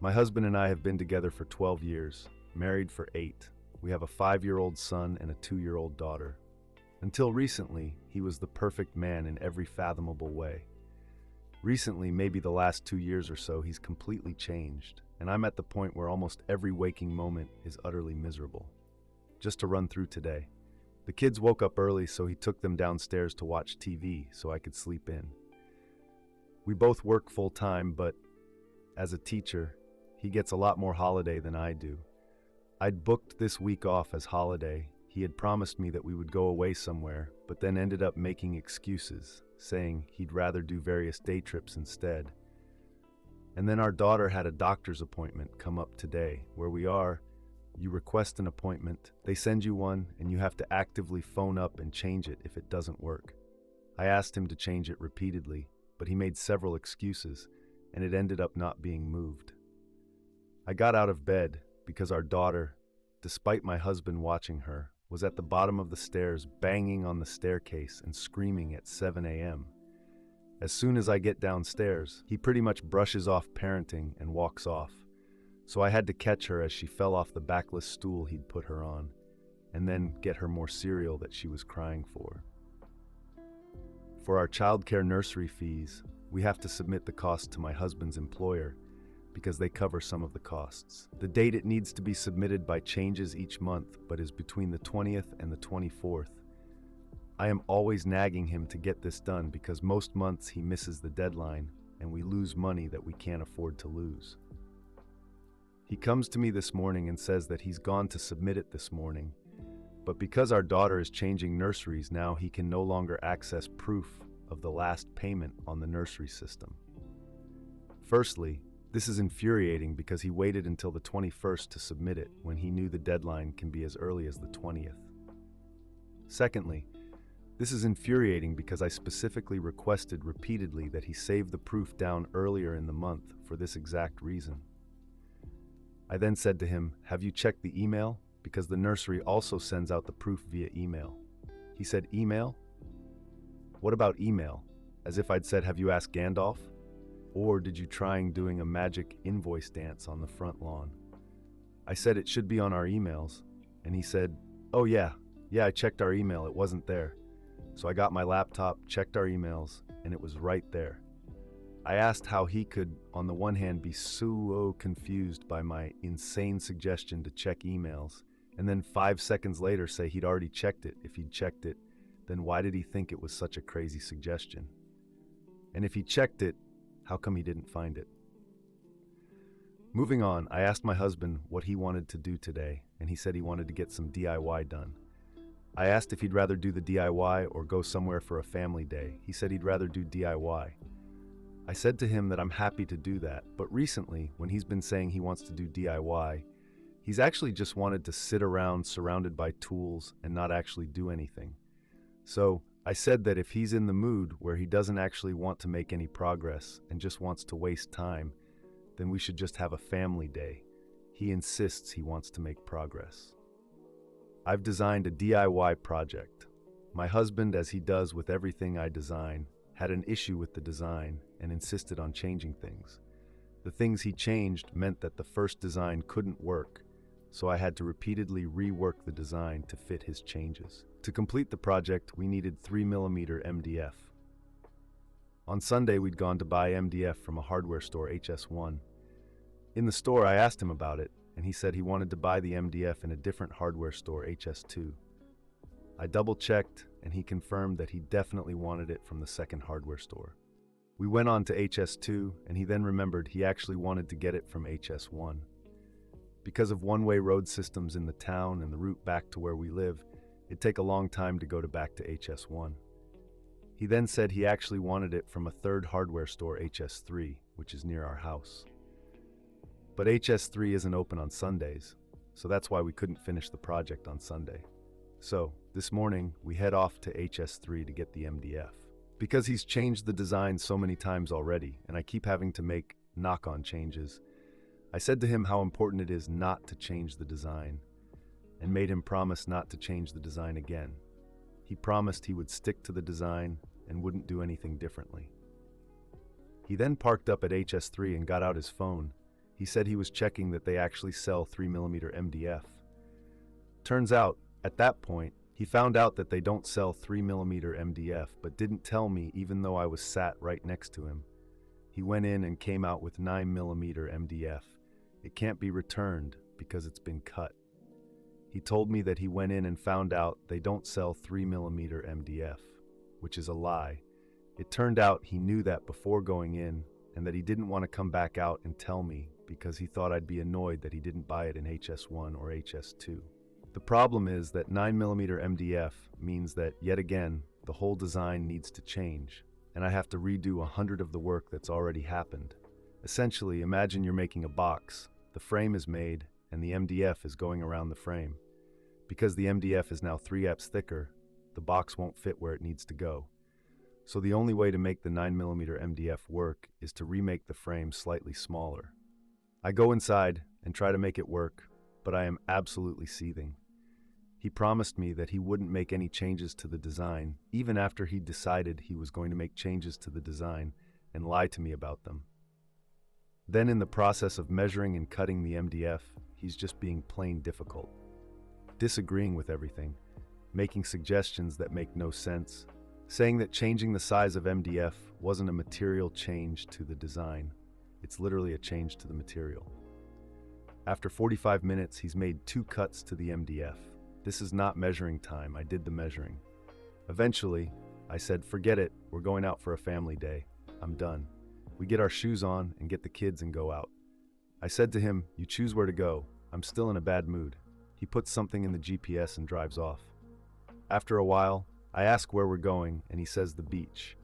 My husband and I have been together for 12 years, married for 8. We have a 5-year-old son and a 2-year-old daughter. Until recently, he was the perfect man in every fathomable way. Recently, maybe the last 2 years or so, he's completely changed, and I'm at the point where almost every waking moment is utterly miserable. Just to run through today. The kids woke up early, so he took them downstairs to watch TV so I could sleep in. We both work full-time, but as a teacher, he gets a lot more holiday than I do. I'd booked this week off as holiday. He had promised me that we would go away somewhere, but then ended up making excuses, saying he'd rather do various day trips instead. And then our daughter had a doctor's appointment come up today. Where we are, you request an appointment, they send you one, and you have to actively phone up and change it if it doesn't work. I asked him to change it repeatedly, but he made several excuses, and it ended up not being moved. I got out of bed because our daughter, despite my husband watching her, was at the bottom of the stairs banging on the staircase and screaming at 7 a.m. As soon as I get downstairs, he pretty much brushes off parenting and walks off. So I had to catch her as she fell off the backless stool he'd put her on, and then get her more cereal that she was crying for. For our childcare nursery fees, we have to submit the cost to my husband's employer because they cover some of the costs. The date it needs to be submitted by changes each month, but is between the 20th and the 24th. I am always nagging him to get this done because most months he misses the deadline and we lose money that we can't afford to lose. He comes to me this morning and says that he's gone to submit it this morning, but because our daughter is changing nurseries now, he can no longer access proof of the last payment on the nursery system. Firstly, this is infuriating because he waited until the 21st to submit it when he knew the deadline can be as early as the 20th. Secondly, this is infuriating because I specifically requested repeatedly that he save the proof down earlier in the month for this exact reason. I then said to him, "Have you checked the email? Because the nursery also sends out the proof via email." He said, "Email? What about email?" As if I'd said, "Have you asked Gandalf? Or did you try doing a magic invoice dance on the front lawn?" I said it should be on our emails, and he said, "Oh yeah, I checked our email, it wasn't there." So I got my laptop, checked our emails, and it was right there. I asked how he could, on the one hand, be so confused by my insane suggestion to check emails, and then 5 seconds later say he'd already checked it. If he'd checked it, then why did he think it was such a crazy suggestion? And if he checked it, how come he didn't find it? Moving on, I asked my husband what he wanted to do today, and he said he wanted to get some DIY done. I asked if he'd rather do the DIY or go somewhere for a family day. He said he'd rather do DIY. I said to him that I'm happy to do that, but recently, when he's been saying he wants to do DIY, he's actually just wanted to sit around surrounded by tools and not actually do anything. So I said that if he's in the mood where he doesn't actually want to make any progress and just wants to waste time, then we should just have a family day. He insists he wants to make progress. I've designed a DIY project. My husband, as he does with everything I design, had an issue with the design and insisted on changing things. The things he changed meant that the first design couldn't work, so I had to repeatedly rework the design to fit his changes. To complete the project, we needed 3mm MDF. On Sunday, we'd gone to buy MDF from a hardware store, HS1. In the store, I asked him about it, and he said he wanted to buy the MDF in a different hardware store, HS2. I double-checked, and he confirmed that he definitely wanted it from the second hardware store. We went on to HS2, and he then remembered he actually wanted to get it from HS1. Because of one-way road systems in the town and the route back to where we live, it'd take a long time to go back to HS1. He then said he actually wanted it from a third hardware store, HS3, which is near our house. But HS3 isn't open on Sundays, so that's why we couldn't finish the project on Sunday. So, this morning, we head off to HS3 to get the MDF. Because he's changed the design so many times already, and I keep having to make knock-on changes, I said to him how important it is not to change the design, and made him promise not to change the design again. He promised he would stick to the design and wouldn't do anything differently. He then parked up at HS3 and got out his phone. He said he was checking that they actually sell 3mm MDF. Turns out, at that point, he found out that they don't sell 3mm MDF, but didn't tell me even though I was sat right next to him. He went in and came out with 9mm MDF. It can't be returned because it's been cut. He told me that he went in and found out they don't sell 3mm MDF, which is a lie. It turned out he knew that before going in and that he didn't want to come back out and tell me because he thought I'd be annoyed that he didn't buy it in HS1 or HS2. The problem is that 9mm MDF means that, yet again, the whole design needs to change, and I have to redo 100 of the work that's already happened. Essentially, imagine you're making a box. The frame is made, and the MDF is going around the frame. Because the MDF is now 3/8 thicker, the box won't fit where it needs to go. So the only way to make the 9mm MDF work is to remake the frame slightly smaller. I go inside and try to make it work, but I am absolutely seething. He promised me that he wouldn't make any changes to the design, even after he decided he was going to make changes to the design and lie to me about them. Then in the process of measuring and cutting the MDF, he's just being plain difficult. Disagreeing with everything, making suggestions that make no sense, saying that changing the size of MDF wasn't a material change to the design. It's literally a change to the material. After 45 minutes, he's made 2 cuts to the MDF. This is not measuring time, I did the measuring. Eventually, I said, forget it, we're going out for a family day. I'm done. We get our shoes on and get the kids and go out. I said to him, you choose where to go. I'm still in a bad mood. He puts something in the GPS and drives off. After a while, I ask where we're going and he says the beach.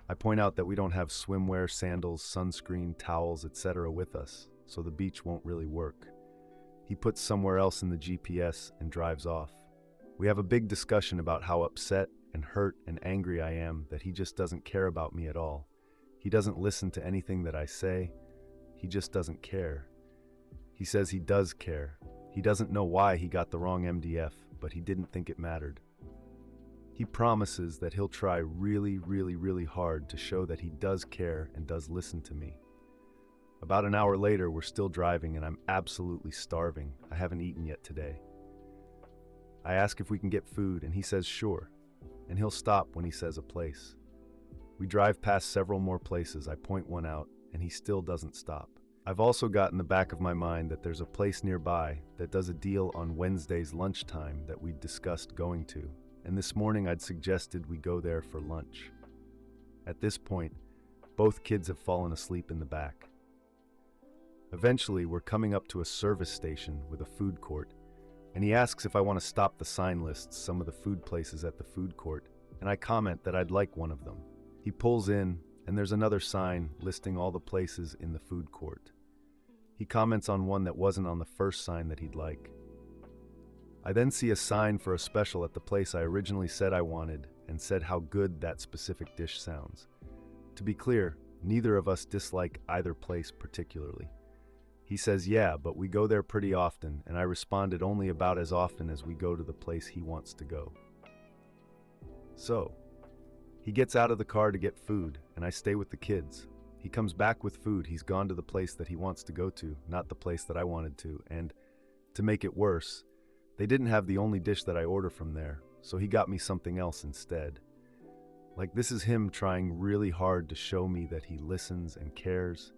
I point out that we don't have swimwear, sandals, sunscreen, towels, etc. with us, so the beach won't really work. He puts somewhere else in the GPS and drives off. We have a big discussion about how upset and hurt and angry I am that he just doesn't care about me at all. He doesn't listen to anything that I say. He just doesn't care. He says he does care. He doesn't know why he got the wrong MDF, but he didn't think it mattered. He promises that he'll try really hard to show that he does care and does listen to me. About an hour later, we're still driving and I'm absolutely starving. I haven't eaten yet today. I ask if we can get food and he says sure, and he'll stop when he says a place. We drive past several more places. I point one out and he still doesn't stop. I've also got in the back of my mind that there's a place nearby that does a deal on Wednesdays lunchtime that we'd discussed going to, and this morning I'd suggested we go there for lunch. At this point, both kids have fallen asleep in the back. Eventually, we're coming up to a service station with a food court, and he asks if I want to stop the sign lists some of the food places at the food court, and I comment that I'd like one of them. He pulls in, and there's another sign listing all the places in the food court. He comments on one that wasn't on the first sign that he'd like. I then see a sign for a special at the place I originally said I wanted and said how good that specific dish sounds. To be clear, neither of us dislike either place particularly. He says, yeah, but we go there pretty often, and I responded only about as often as we go to the place he wants to go. So, he gets out of the car to get food, and I stay with the kids. He comes back with food. He's gone to the place that he wants to go to, not the place that I wanted to, and to make it worse, they didn't have the only dish that I order from there, so he got me something else instead. Like, this is him trying really hard to show me that he listens and cares.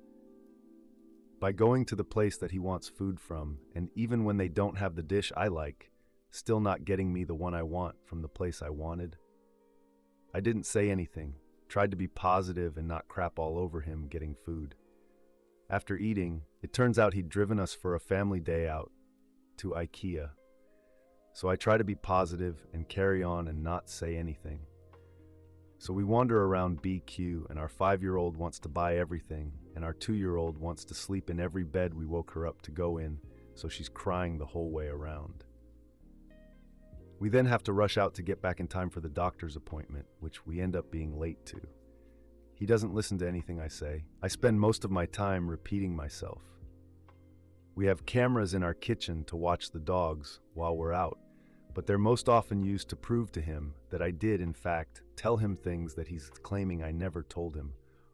By going to the place that he wants food from, and even when they don't have the dish I like, still not getting me the one I want from the place I wanted. I didn't say anything, tried to be positive and not crap all over him getting food. After eating, it turns out he'd driven us for a family day out to IKEA. So I try to be positive and carry on and not say anything. So we wander around BQ, and our 5-year-old wants to buy everything, and our 2-year-old wants to sleep in every bed we woke her up to go in, so she's crying the whole way around. We then have to rush out to get back in time for the doctor's appointment, which we end up being late to. He doesn't listen to anything I say. I spend most of my time repeating myself. We have cameras in our kitchen to watch the dogs while we're out, but they're most often used to prove to him that I did, in fact, tell him things that he's claiming I never told him,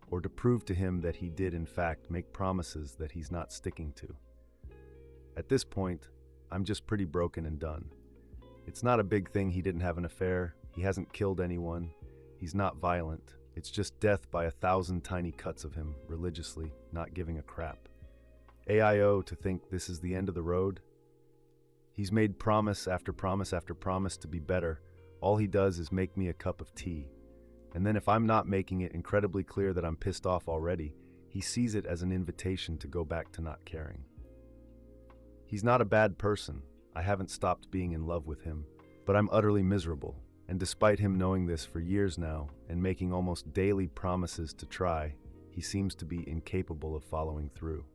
or to prove to him that he did in fact make promises that he's not sticking to. At this point, I'm just pretty broken and done. It's not a big thing he didn't have an affair, he hasn't killed anyone, he's not violent. It's just death by 1,000 tiny cuts of him, religiously, not giving a crap. AIO to think this is the end of the road? He's made promise after promise after promise to be better. All he does is make me a cup of tea. And then if I'm not making it incredibly clear that I'm pissed off already, he sees it as an invitation to go back to not caring. He's not a bad person. I haven't stopped being in love with him, but I'm utterly miserable. And despite him knowing this for years now and making almost daily promises to try, he seems to be incapable of following through.